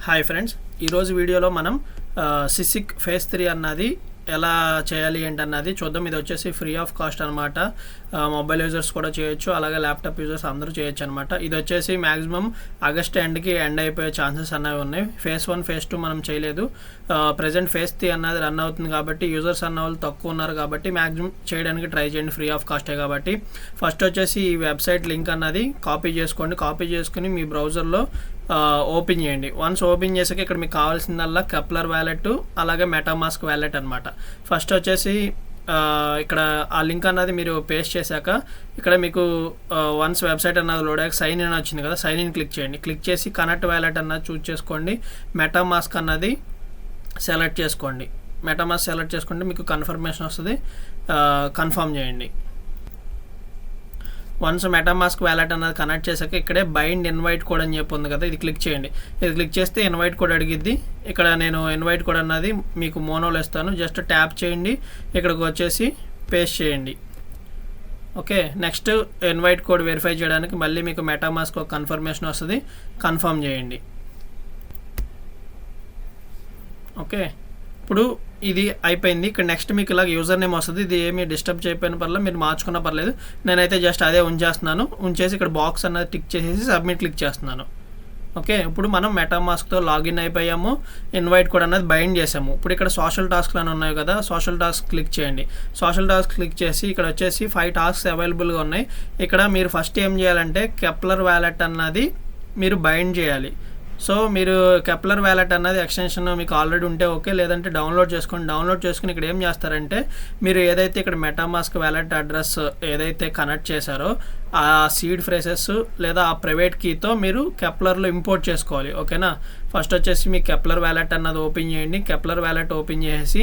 Hi friends, ఈరోజు వీడియోలో మనం సిసిక్ ఫేజ్ 3 అన్నది ఎలా చేయాలి ఏంటన్నది చూద్దాం. ఇది వచ్చేసి ఫ్రీ ఆఫ్ కాస్ట్ అనమాట. మొబైల్ యూజర్స్ కూడా చేయొచ్చు, అలాగే ల్యాప్టాప్ యూజర్స్ అందరూ చేయొచ్చు అనమాట. ఇది వచ్చేసి మ్యాక్సిమం ఆగస్ట్ ఎండ్కి ఎండ్ అయిపోయే ఛాన్సెస్ అనేవి ఉన్నాయి. ఫేజ్ 1 ఫేజ్ 2 మనం చేయలేదు. ప్రజెంట్ ఫేజ్ 3 అన్నది రన్ అవుతుంది కాబట్టి యూజర్స్ అన్న వాళ్ళు తక్కువ ఉన్నారు కాబట్టి మ్యాక్సిమం చేయడానికి ట్రై చేయండి, ఫ్రీ ఆఫ్ కాస్టే కాబట్టి. ఫస్ట్ వచ్చేసి ఈ వెబ్సైట్ లింక్ అన్నది కాపీ చేసుకోండి. కాపీ చేసుకుని మీ బ్రౌజర్లో ఓపెన్ చేయండి. వన్స్ ఓపెన్ చేసాక ఇక్కడ మీకు కావాల్సిందల్లా కెప్లర్ వ్యాలెట్ అలాగే మెటామాస్క్ వ్యాలెట్ అనమాట. ఫస్ట్ వచ్చేసి ఇక్కడ ఆ లింక్ అన్నది మీరు పేస్ట్ చేశాక ఇక్కడ మీకు వన్స్ వెబ్సైట్ అన్నది లోడ్ అయ్యాక సైన్ ఇన్ వచ్చింది కదా, సైన్ ఇన్ క్లిక్ చేయండి. క్లిక్ చేసి కనెక్ట్ వ్యాలెట్ అన్నది చూస్ చేసుకోండి. మెటామాస్క్ అన్నది సెలెక్ట్ చేసుకోండి. మెటామాస్క్ సెలెక్ట్ చేసుకుంటే మీకు కన్ఫర్మేషన్ వస్తుంది, కన్ఫర్మ్ చేయండి. వన్స్ మెటామాస్క్ వ్యాలెట్ అన్నది కనెక్ట్ చేశాక ఇక్కడే బైండ్ ఇన్వైట్ కోడ్ అని చెప్పి ఉంది కదా, ఇది క్లిక్ చేయండి. ఇది క్లిక్ చేస్తే ఇన్వైట్ కోడ్ అడిగిద్ది. ఇక్కడ నేను ఇన్వైట్ కోడ్ అన్నది మీకు మోనోలో ఇస్తాను, జస్ట్ ట్యాప్ చేయండి. ఇక్కడికి వచ్చేసి పేస్ట్ చేయండి. Okay, next invite code verify చేయడానికి మళ్ళీ మీకు మెటామాస్క్ ఒక కన్ఫర్మేషన్ వస్తుంది, కన్ఫర్మ్ చేయండి. ఓకే, ఇప్పుడు ఇది అయిపోయింది. ఇక్కడ నెక్స్ట్ మీకు ఇలా యూజర్ నేమ్ వస్తుంది. ఇది ఏమీ డిస్టర్బ్ చేయకపోయిన పర్లేదు, మీరు మార్చుకున్న పర్లేదు. నేనైతే జస్ట్ అదే ఉంచేస్తున్నాను. ఉంచేసి ఇక్కడ బాక్స్ అన్నది టిక్ చేసేసి సబ్మిట్ క్లిక్ చేస్తున్నాను. ఓకే, ఇప్పుడు మనం మెటామాస్క్తో లాగిన్ అయిపోయాము. ఇన్వైట్ కోడ్ అన్నది బైండ్ చేసాము. ఇప్పుడు ఇక్కడ సోషల్ టాస్క్లు అని ఉన్నాయి కదా, సోషల్ టాస్క్ క్లిక్ చేయండి. సోషల్ టాస్క్ క్లిక్ చేసి ఇక్కడ వచ్చేసి 5 టాస్క్స్ అవైలబుల్గా ఉన్నాయి. ఇక్కడ మీరు ఫస్ట్ ఏం చేయాలంటే కెప్లర్ వ్యాలెట్ అన్నది మీరు బైండ్ చేయాలి. సో మీరు కెప్లర్ వ్యాలెట్ అన్నది ఎక్స్టెన్షన్ మీకు ఆల్రెడీ ఉంటే ఓకే, లేదంటే డౌన్లోడ్ చేసుకోండి. డౌన్లోడ్ చేసుకుని ఇక్కడ ఏం చేస్తారంటే మీరు ఏదైతే ఇక్కడ మెటామాస్క్ వ్యాలెట్ అడ్రస్ ఏదైతే కనెక్ట్ చేశారో ఆ సీడ్ ఫ్రేసెస్ లేదా ఆ ప్రైవేట్ కీతో మీరు కెప్లర్లో ఇంపోర్ట్ చేసుకోవాలి. ఓకేనా, ఫస్ట్ వచ్చేసి మీ కెప్లర్ వ్యాలెట్ అన్నది ఓపెన్ చేయండి. కెప్లర్ వ్యాలెట్ ఓపెన్ చేసి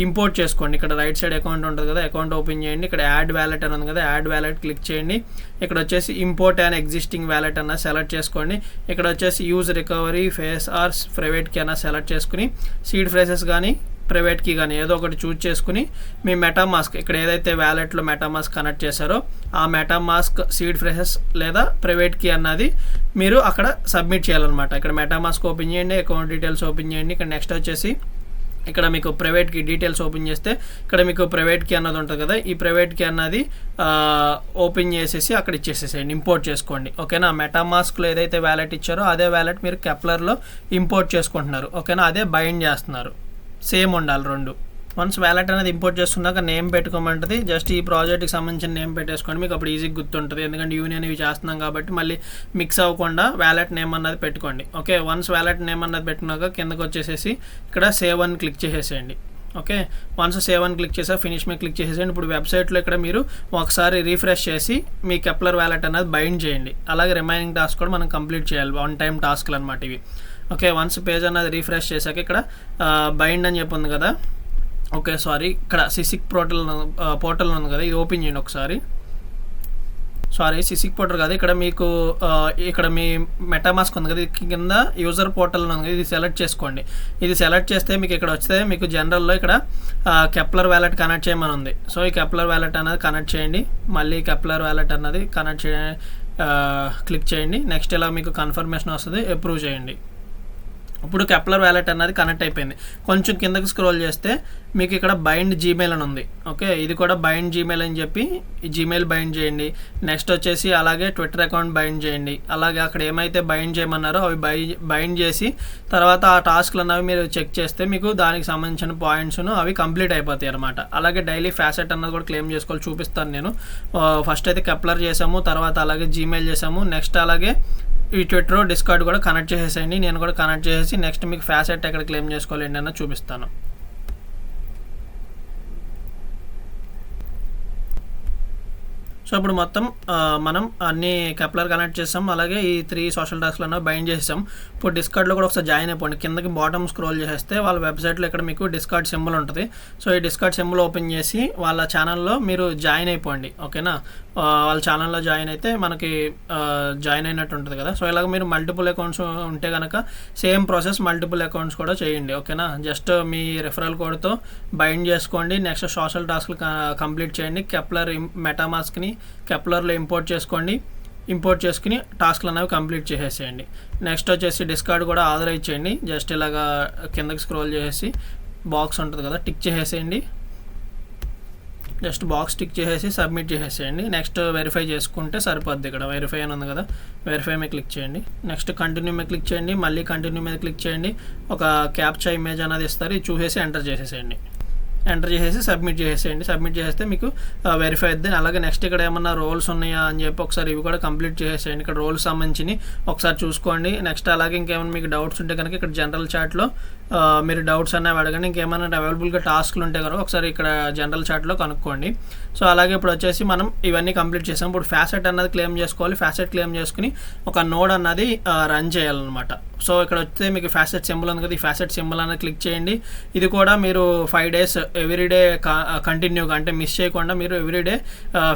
ఇంపోర్ట్ చేసుకోండి. ఇక్కడ రైట్ సైడ్ అకౌంట్ ఉంటుంది కదా, అకౌంట్ ఓపెన్ చేయండి. ఇక్కడ యాడ్ వ్యాలెట్ అని ఉంది కదా, యాడ్ వ్యాలెట్ క్లిక్ చేయండి. ఇక్కడ వచ్చేసి ఇంపోర్ట్ అండ్ ఎగ్జిస్టింగ్ వ్యాలెట్ అన్న సెలెక్ట్ చేసుకోండి. ఇక్కడ వచ్చేసి use recovery phrase or private key అన్న సెలెక్ట్ చేసుకుని సీడ్ ఫ్రేసెస్ కానీ ప్రైవేట్ కీ కానీ ఏదో ఒకటి చూజ్ చేసుకుని మీ మెటామాస్క్ ఇక్కడ ఏదైతే వ్యాలెట్లో మెటామాస్క్ కనెక్ట్ చేశారో ఆ మెటామాస్క్ సీడ్ ఫ్రేసెస్ లేదా ప్రైవేట్ కీ అన్నది మీరు అక్కడ సబ్మిట్ చేయాలన్నమాట. ఇక్కడ మెటామాస్క్ ఓపెన్ చేయండి, అకౌంట్ డీటెయిల్స్ ఓపెన్ చేయండి. ఇక్కడ నెక్స్ట్ వచ్చేసి ఇక్కడ మీకు ప్రైవేట్ కీ డీటెయిల్స్ ఓపెన్ చేస్తే ఇక్కడ మీకు ప్రైవేట్ కీ అన్నది ఉంటుంది కదా, ఈ ప్రైవేట్ కీ అన్నది ఓపెన్ చేసేసి అక్కడ ఇచ్చేసేసేయండి, ఇంపోర్ట్ చేసుకోండి. ఓకేనా, మెటామాస్క్లో ఏదైతే వ్యాలెట్ ఇచ్చారో అదే వ్యాలెట్ మీరు కెప్లర్లో ఇంపోర్ట్ చేసుకుంటున్నారు. ఓకేనా, అదే బైండ్ చేస్తున్నారు. సేమ్ ఉండాలి రెండు. వన్స్ వ్యాలెట్ అనేది ఇంపోర్ట్ చేసుకున్నాక నేమ్ పెట్టుకోమంటుంది. జస్ట్ ఈ ప్రాజెక్ట్కి సంబంధించిన నేమ్ పెట్టేసుకోండి, మీకు అప్పుడు ఈజీగా గుర్తుంటుంది. ఎందుకంటే యూనియన్ ఇవి చేస్తున్నాం కాబట్టి మళ్ళీ మిక్స్ అవ్వకుండా వ్యాలెట్ నేమ్ అన్నది పెట్టుకోండి. ఓకే, వన్స్ వ్యాలెట్ నేమ్ అన్నది పెట్టుకున్నాక కిందకు వచ్చేసేసి ఇక్కడ సేవ్ అని క్లిక్ చేసేసేయండి. ఓకే, వన్స్ సేవ్ అని క్లిక్ చేసా ఫినిష్ మీద క్లిక్ చేసేయండి. ఇప్పుడు వెబ్సైట్లో ఇక్కడ మీరు ఒకసారి రీఫ్రెష్ చేసి మీ కెప్లర్ వ్యాలెట్ అనేది బైండ్ చేయండి. అలాగే రిమైనింగ్ టాస్క్ కూడా మనం కంప్లీట్ చేయాలి, వన్ టైం టాస్క్లు అనమాట ఇవి. ఓకే, వన్స్ పేజ్ అన్నది రీఫ్రెష్ చేశాక ఇక్కడ బైండ్ అని చెప్పి ఉంది కదా, ఓకే సారీ ఇక్కడ సిసిక్ పోర్టల్ ఉంది కదా, ఇది ఓపెన్ చేయండి ఒకసారి. సారీ, సిసిక్ పోర్టల్ కాదు, ఇక్కడ మీకు ఇక్కడ మీ మెటామాస్క్ ఉంది కదా, కింద యూజర్ పోర్టల్ ఉంది కదా, ఇది సెలెక్ట్ చేసుకోండి. ఇది సెలెక్ట్ చేస్తే మీకు ఇక్కడ వస్తే మీకు జనరల్లో ఇక్కడ కెప్లర్ వ్యాలెట్ కనెక్ట్ చేయమని ఉంది. సో ఈ కెప్లర్ వ్యాలెట్ అనేది కనెక్ట్ చేయండి. మళ్ళీ కెప్లర్ వ్యాలెట్ అన్నది కనెక్ట్ క్లిక్ చేయండి. నెక్స్ట్ ఇలా మీకు కన్ఫర్మేషన్ వస్తుంది, అప్రూవ్ చేయండి. ఇప్పుడు కెప్లర్ వ్యాలెట్ అన్నది కనెక్ట్ అయిపోయింది. కొంచెం కిందకి స్క్రోల్ చేస్తే మీకు ఇక్కడ బైండ్ జీమెయిల్ అని ఉంది. ఓకే, ఇది కూడా బైండ్ జీమెయిల్ అని చెప్పి ఈ జీమెయిల్ బైండ్ చేయండి. నెక్స్ట్ వచ్చేసి అలాగే ట్విట్టర్ అకౌంట్ బైండ్ చేయండి. అలాగే అక్కడ ఏమైతే బైండ్ చేయమన్నారో అవి బైండ్ చేసి తర్వాత ఆ టాస్క్లు అన్నవి మీరు చెక్ చేస్తే మీకు దానికి సంబంధించిన పాయింట్స్ను అవి కంప్లీట్ అయిపోతాయి అనమాట. అలాగే డైలీ ఫ్యాసెట్ అన్నది కూడా క్లెయిమ్ చేసుకోవాలి, చూపిస్తాను నేను. ఫస్ట్ అయితే కెప్లర్ చేసాము, తర్వాత అలాగే జీమెయిల్ చేసాము, నెక్స్ట్ అలాగే ఈ ట్విట్టర్ డిస్కార్డ్ కూడా కనెక్ట్ చేసేసేయండి. నేను కూడా కనెక్ట్ చేసేసి నెక్స్ట్ మీకు ఫ్యాసెట్ ఎక్కడ క్లెయిమ్ చేసుకోవాలి ఏంటన్నా చూపిస్తాను. సో ఇప్పుడు మొత్తం మనం అన్ని కెప్లర్ కనెక్ట్ చేసాం, అలాగే ఈ 3 సోషల్ టాస్క్లు అన్నవి బైండ్ చేసాం. ఇప్పుడు డిస్కార్డ్లో కూడా ఒకసారి జాయిన్ అయిపోండి. కిందకి బాటమ్ స్క్రోల్ చేస్తే వాళ్ళ వెబ్సైట్లో ఇక్కడ మీకు డిస్కార్డ్ సింబల్ ఉంటుంది. సో ఈ డిస్కార్డ్ సింబల్ ఓపెన్ చేసి వాళ్ళ ఛానల్లో మీరు జాయిన్ అయిపోండి. ఓకేనా, వాళ్ళ ఛానల్లో జాయిన్ అయితే మనకి జాయిన్ అయినట్టు ఉంటుంది కదా. సో ఇలాగ మీరు మల్టిపుల్ అకౌంట్స్ ఉంటే కనుక సేమ్ ప్రాసెస్ మల్టిపుల్ అకౌంట్స్ కూడా చేయండి. ఓకేనా, జస్ట్ మీ రెఫరల్ కోడ్తో బైండ్ చేసుకోండి. నెక్స్ట్ సోషల్ టాస్క్లు కంప్లీట్ చేయండి. కెప్లర్ మెటామాస్క్ని కెప్లర్లో ఇంపోర్ట్ చేసుకోండి. ఇంపోర్ట్ చేసుకుని టాస్క్లు అనేవి కంప్లీట్ చేసేసేయండి. నెక్స్ట్ వచ్చేసి డిస్కార్డ్ కూడా ఆథరైజ్ చేయండి. జస్ట్ ఇలాగా కిందకి స్క్రోల్ చేసేసి బాక్స్ ఉంటుంది కదా, టిక్ చేసేసేయండి. జస్ట్ బాక్స్ టిక్ చేసేసి సబ్మిట్ చేసేసేయండి. నెక్స్ట్ వెరిఫై చేసుకుంటే సరిపోద్ది. ఇక్కడ వెరిఫై అని ఉంది కదా, వెరిఫై మీద క్లిక్ చేయండి. నెక్స్ట్ కంటిన్యూ మీద క్లిక్ చేయండి. మళ్ళీ కంటిన్యూ మీద క్లిక్ చేయండి. ఒక క్యాప్చా ఇమేజ్ అనేది ఇస్తారు, ఇది చూసేసి ఎంటర్ చేసేసేయండి. ఎంటర్ చేసేసి సబ్మిట్ చేసేయండి. సబ్మిట్ చేస్తే మీకు వెరిఫై అవుతుంది. అలాగే నెక్స్ట్ ఇక్కడ ఏమన్నా రోల్స్ ఉన్నాయా అని చెప్పి ఒకసారి ఇవి కూడా కంప్లీట్ చేసేయండి. ఇక్కడ రోల్స్ సంబంధించి ఒకసారి చూసుకోండి. నెక్స్ట్ అలాగే ఇంకేమైనా మీకు డౌట్స్ ఉంటే కనుక ఇక్కడ జనరల్ చాట్లో మీరు డౌట్స్ అనేవి అడగండి. ఇంకేమైనా అవైలబుల్గా టాస్క్లు ఉంటే కనుక ఒకసారి ఇక్కడ జనరల్ చాట్లో కనుక్కోండి. సో అలాగే ఇప్పుడు వచ్చేసి మనం ఇవన్నీ కంప్లీట్ చేసాం. ఇప్పుడు ఫ్యాసెట్ అన్నది క్లెయిమ్ చేసుకోవాలి. ఫ్యాసెట్ క్లెయిమ్ చేసుకుని ఒక నోడ్ అన్నది రన్ చేయాలన్నమాట. సో ఇక్కడ వస్తే మీకు ఫ్యాసెట్ సింబల్ ఉంది కదా, ఈ ఫ్యాసెట్ సింబల్ అనేది క్లిక్ చేయండి. ఇది కూడా మీరు 5 days ఎవ్రీడే కంటిన్యూగా అంటే మిస్ చేయకుండా మీరు ఎవ్రీడే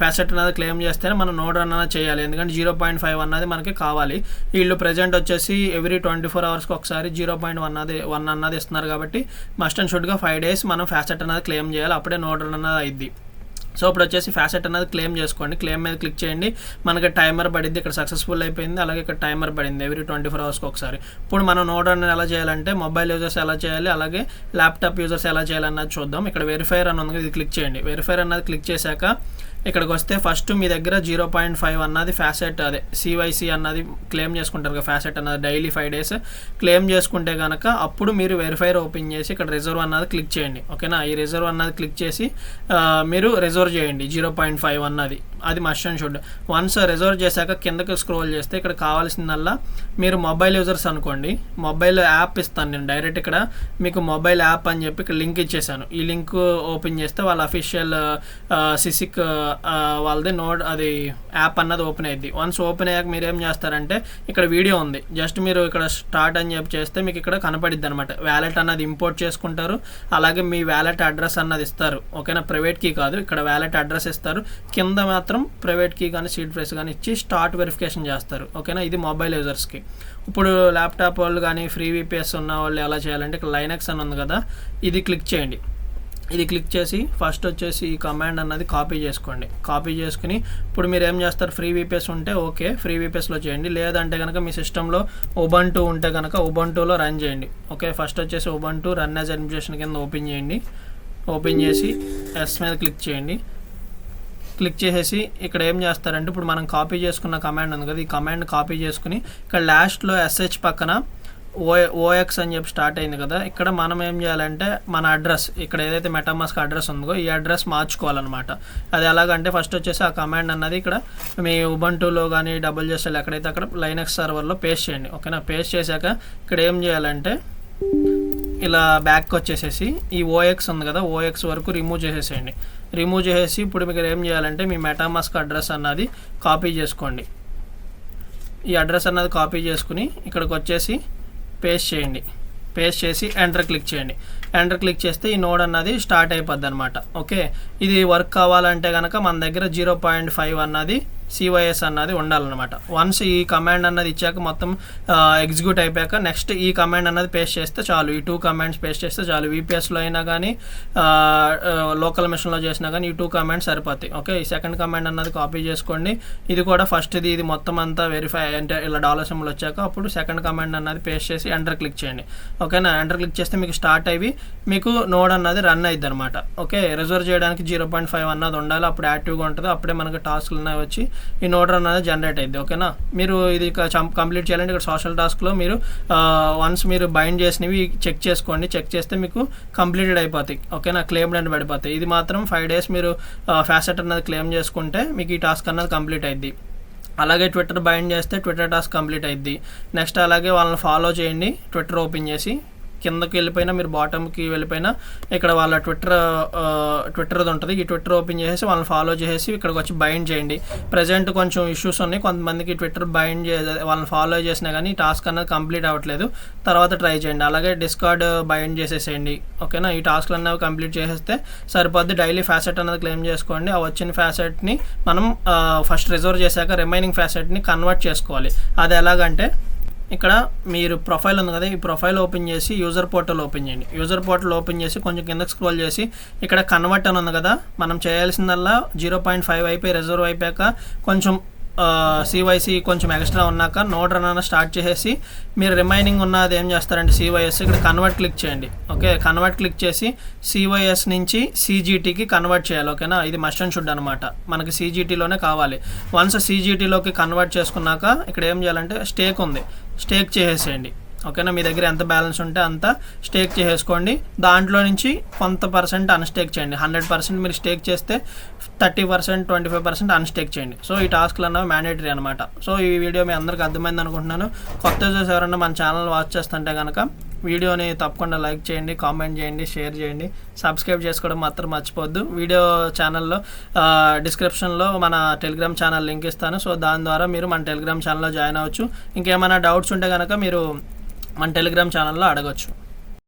ఫ్యాసెట్ అనేది క్లెయిమ్ చేస్తేనే మనం నోడ్ రన్ అనేది చేయాలి. ఎందుకంటే 0.5 అన్నది మనకి కావాలి. వీళ్ళు ప్రజెంట్ వచ్చేసి ఎవ్రీ 24 hours ఒకసారి 0.1 అన్నది ఇస్తున్నారు కాబట్టి మస్ట్ అండ్ షుడ్గా 5 days మనం ఫ్యాసెట్ అనేది క్లెయిమ్ చేయాలి. అప్పుడే నోడ్ రన్ అనేది అయింది. సో ఇప్పుడు వచ్చేసి ఫ్యాసెట్ అనేది క్లెయిమ్ చేసుకోండి. క్లెయిమ్ మీద క్లిక్ చేయండి. మనకి టైమర్ పడింది, ఇక్కడ సక్సెస్ఫుల్ అయిపోయింది. అలాగే ఇక్కడ టైమర్ పడింది ఎవ్రీ 24 hours ఒకసారి. ఇప్పుడు మనం నోడ్ రన్ ఎలా చేయాలంటే మొబైల్ యూజర్స్ ఎలా చేయాలి, అలాగే ల్యాప్టాప్ యూజర్స్ ఎలా చేయాలన్నది చూద్దాం. ఇక్కడ వెరిఫైర్ అని ఉంది, ఇది క్లిక్ చేయండి. వెరిఫైర్ అన్నది క్లిక్ చేశాక ఇక్కడికి వస్తే ఫస్ట్ మీ దగ్గర 0.5 అన్నది ఫ్యాసెట్ అదే సివైసి అన్నది క్లెయిమ్ చేసుకుంటారు కదా, ఫ్యాసెట్ అన్నది డైలీ 5 days క్లెయిమ్ చేసుకుంటే కనుక అప్పుడు మీరు వెరిఫైర్ ఓపెన్ చేసి ఇక్కడ రిజర్వ్ అన్నది క్లిక్ చేయండి. ఓకేనా, ఈ రిజర్వ్ అన్నది క్లిక్ చేసి మీరు రిజర్వ్ చేయండి 0.5 అన్నది. అది must and should. Once reserve చేశాక కిందకి స్క్రోల్ చేస్తే ఇక్కడ కావాల్సిందల్లా మీరు మొబైల్ యూజర్స్ అనుకోండి, మొబైల్ యాప్ ఇస్తాను నేను డైరెక్ట్. ఇక్కడ మీకు మొబైల్ యాప్ అని చెప్పి ఇక్కడ లింక్ ఇచ్చేసాను. ఈ లింక్ ఓపెన్ చేస్తే వాళ్ళ అఫీషియల్ సిసిక్ వాళ్ళది నోడ్ అది యాప్ అన్నది ఓపెన్ అయ్యింది. వన్స్ ఓపెన్ అయ్యాక మీరు ఏం చేస్తారంటే ఇక్కడ వీడియో ఉంది, జస్ట్ మీరు ఇక్కడ స్టార్ట్ అని చెప్పి చేస్తే మీకు ఇక్కడ కనపడిద్ది అనమాట. వ్యాలెట్ అన్నది ఇంపోర్ట్ చేసుకుంటారు. అలాగే మీ వ్యాలెట్ అడ్రస్ అన్నది ఇస్తారు. ఓకేనా, ప్రైవేట్ కీ కాదు, ఇక్కడ వ్యాలెట్ అడ్రస్ ఇస్తారు. కింద మాత్రం ప్రైవేట్ కీ కానీ సీడ్ ప్రైస్ కానీ ఇచ్చి స్టార్ట్ వెరిఫికేషన్ చేస్తారు. ఓకేనా, ఇది మొబైల్ యూజర్స్కి. ఇప్పుడు ల్యాప్టాప్ వాళ్ళు కానీ ఫ్రీ విపిఎస్ ఉన్న వాళ్ళు ఎలా చేయాలంటే ఇక్కడ లైనక్స్ అని ఉంది కదా, ఇది క్లిక్ చేయండి. ఇది క్లిక్ చేసి ఫస్ట్ వచ్చేసి ఈ కమాండ్ అన్నది కాపీ చేసుకోండి. కాపీ చేసుకుని ఇప్పుడు మీరు ఏం చేస్తారు, ఫ్రీ విపిఎస్ ఉంటే ఓకే ఫ్రీ విపిఎస్లో చేయండి. లేదంటే కనుక మీ సిస్టంలో ఉబంటు ఉంటే కనుక ఉబంటులో రన్ చేయండి. ఓకే, ఫస్ట్ వచ్చేసి ఉబంటు రన్ యాజ్ అడ్మినిస్ట్రేషన్ కింద ఓపెన్ చేయండి. ఓపెన్ చేసి ఎస్ మీద క్లిక్ చేయండి. క్లిక్ చేసేసి ఇక్కడ ఏం చేస్తారంటే ఇప్పుడు మనం కాపీ చేసుకున్న కమాండ్ ఉంది కదా, ఈ కమాండ్ కాపీ చేసుకుని ఇక్కడ లాస్ట్లో ఎస్హెచ్ పక్కన ఓఎక్స్ అని చెప్పి స్టార్ట్ అయింది కదా, ఇక్కడ మనం ఏం చేయాలంటే మన అడ్రస్ ఇక్కడ ఏదైతే మెటామాస్క్ అడ్రస్ ఉందో ఈ అడ్రస్ మార్చుకోవాలన్నమాట. అది ఎలాగంటే ఫస్ట్ వచ్చేసి ఆ కమాండ్ అన్నది ఇక్కడ మీ ఉబంటులో కానీ WSL ఎక్కడైతే అక్కడ లైనక్స్ సర్వర్లో పేస్ట్ చేయండి. ఓకేనా, పేస్ట్ చేశాక ఇక్కడ ఏం చేయాలంటే ఇలా బ్యాక్ వచ్చేసేసి ఈ ఓఎక్స్ ఉంది కదా, ఓఎక్స్ వరకు రిమూవ్ చేసేసేయండి. రిమూవ్ చేసేసి ఇప్పుడు మీకు ఏం చేయాలంటే మీ మెటామాస్క్ అడ్రస్ అన్నది కాపీ చేసుకోండి. ఈ అడ్రస్ అన్నది కాపీ చేసుకుని ఇక్కడికి వచ్చేసి పేస్ట్ చేయండి. పేస్ట్ చేసి ఎంటర్ క్లిక్ చేయండి. ఎంటర్ క్లిక్ చేస్తే ఈ నోడ్ అన్నది స్టార్ట్ అయిపోద్ది అనమాట. ఓకే, ఇది వర్క్ కావాలంటే కనుక మన దగ్గర 0.5 అన్నది సివైఎస్ అన్నది ఉండాలన్నమాట. వన్స్ ఈ కమాండ్ అన్నది ఇచ్చాక మొత్తం ఎగ్జిక్యూట్ అయిపోయాక నెక్స్ట్ ఈ కమాండ్ అన్నది పేస్ట్ చేస్తే చాలు. ఈ 2 కమాండ్స్ పేస్ట్ చేస్తే చాలు. విపిఎస్లో అయినా కానీ లోకల్ మెషిన్లో చేసినా కానీ ఈ 2 కమాండ్స్ సరిపోతాయి. ఓకే, ఈ సెకండ్ కమాండ్ అన్నది కాపీ చేసుకోండి. ఇది కూడా ఫస్ట్ది ఇది మొత్తం అంతా వెరిఫై అంటే ఇలా డాలర్ సింబల్ వచ్చాక అప్పుడు సెకండ్ కమాండ్ అన్నది పేస్ట్ చేసి ఎంటర్ క్లిక్ చేయండి. ఓకేనా, ఎంటర్ క్లిక్ చేస్తే మీకు స్టార్ట్ అయ్యి మీకు నోడ్ అన్నది రన్ అయ్యిద్ది అనమాట. ఓకే, రిజర్వ్ చేయడానికి 0.5 అన్నది ఉండాలి, అప్పుడు యాక్టివ్గా ఉంటుంది. అప్పుడే మనకి టాస్క్లు అనేవి వచ్చి ఈ నోడ్ రన్ అనేది జనరేట్ అయింది. ఓకేనా, మీరు ఇది కంప్లీట్ చేయాలంటే ఇక్కడ సోషల్ టాస్క్లో మీరు వన్స్ మీరు బైండ్ చేసినవి చెక్ చేసుకోండి. చెక్ చేస్తే మీకు కంప్లీటెడ్ అయిపోతాయి. ఓకేనా, క్లెయిమ్డ్ అని పడిపోతాయి. ఇది మాత్రం 5 days మీరు ఫ్యాసెట్ అన్నది క్లెయిమ్ చేసుకుంటే మీకు ఈ టాస్క్ అన్నది కంప్లీట్ అయింది. అలాగే ట్విట్టర్ బైండ్ చేస్తే ట్విట్టర్ టాస్క్ కంప్లీట్ అయింది. నెక్స్ట్ అలాగే వాళ్ళని ఫాలో చేయండి. ట్విట్టర్ ఓపెన్ చేసి కిందకి వెళ్ళిపోయినా మీరు బాటమ్కి వెళ్ళిపోయినా ఇక్కడ వాళ్ళ ట్విట్టర్ది ఉంటుంది. ఈ ట్విట్టర్ ఓపెన్ చేసేసి వాళ్ళని ఫాలో చేసేసి ఇక్కడికి వచ్చి బైండ్ చేయండి. ప్రజెంట్ కొంచెం ఇష్యూస్ ఉన్నాయి, కొంతమందికి ట్విట్టర్ బైండ్ వాళ్ళని ఫాలో చేసినా కానీ టాస్క్ అనేది కంప్లీట్ అవ్వట్లేదు. తర్వాత ట్రై చేయండి. అలాగే డిస్కార్డ్ బైండ్ చేసేసేయండి. ఓకేనా, ఈ టాస్క్లు అనేవి కంప్లీట్ చేసేస్తే సరిపోద్ది. డైలీ ఫ్యాసెట్ అనేది క్లెయిమ్ చేసుకోండి. ఆ వచ్చిన ఫ్యాసెట్ని మనం ఫస్ట్ రిజర్వ్ చేశాక రిమైనింగ్ ఫ్యాసెట్ని కన్వర్ట్ చేసుకోవాలి. అది ఎలాగంటే ఇక్కడ మీరు ప్రొఫైల్ ఉంది కదా, ఈ ప్రొఫైల్ ఓపెన్ చేసి యూజర్ పోర్టల్ ఓపెన్ చేయండి. యూజర్ పోర్టల్ ఓపెన్ చేసి కొంచెం కిందకి స్క్రోల్ చేసి ఇక్కడ కన్వర్ట్ అని ఉంది కదా, మనం చేయాల్సిందల్లా 0.5 అయిపోయి రిజర్వ్ అయిపోయాక కొంచెం సివైసి కొంచెం ఎక్స్ట్రా ఉన్నాక నోడ్ రన్ అన్న స్టార్ట్ చేసేసి మీరు రిమైనింగ్ ఉన్నది ఏం చేస్తారంటే సివైఎస్ ఇక్కడ కన్వర్ట్ క్లిక్ చేయండి. ఓకే, కన్వర్ట్ క్లిక్ చేసి సివైఎస్ నుంచి సిజిటీకి కన్వర్ట్ చేయాలి. ఓకేనా, ఇది మస్ట్ అండ్ షుడ్ అనమాట, మనకి సిజిటీలోనే కావాలి. వన్స్ సిజిటీలోకి కన్వర్ట్ చేసుకున్నాక ఇక్కడ ఏం చేయాలంటే స్టేక్ ఉంది, స్టేక్ చేసేసేయండి. ఓకేనా, మీ దగ్గర ఎంత బ్యాలెన్స్ ఉంటే అంత స్టేక్ చేసేసుకోండి. దాంట్లో నుంచి కొంత పర్సెంట్ అన్స్టేక్ చేయండి. 100% మీరు స్టేక్ చేస్తే 30%, 25% అన్స్టేక్ చేయండి. సో ఈ టాస్క్లు అన్నవి మ్యాండేటరీ అనమాట. సో ఈ వీడియో మీ అందరికీ అర్థమైంది అనుకుంటున్నాను. కొత్త యూజర్స్ ఎవరైనా మన ఛానల్ వాచ్ చేస్తుంటే కనుక వీడియోని తప్పకుండా లైక్ చేయండి, కామెంట్ చేయండి, షేర్ చేయండి, సబ్స్క్రైబ్ చేసుకోవడం మాత్రం మర్చిపోద్దు. వీడియో ఛానల్లో డిస్క్రిప్షన్లో మన టెలిగ్రామ్ ఛానల్ లింక్ ఇస్తాను. సో దాని ద్వారా మీరు మన టెలిగ్రామ్ ఛానల్లో జాయిన్ అవ్వచ్చు. ఇంకేమైనా డౌట్స్ ఉంటే కనుక మీరు మన టెలిగ్రామ్ ఛానల్లో అడగచ్చు.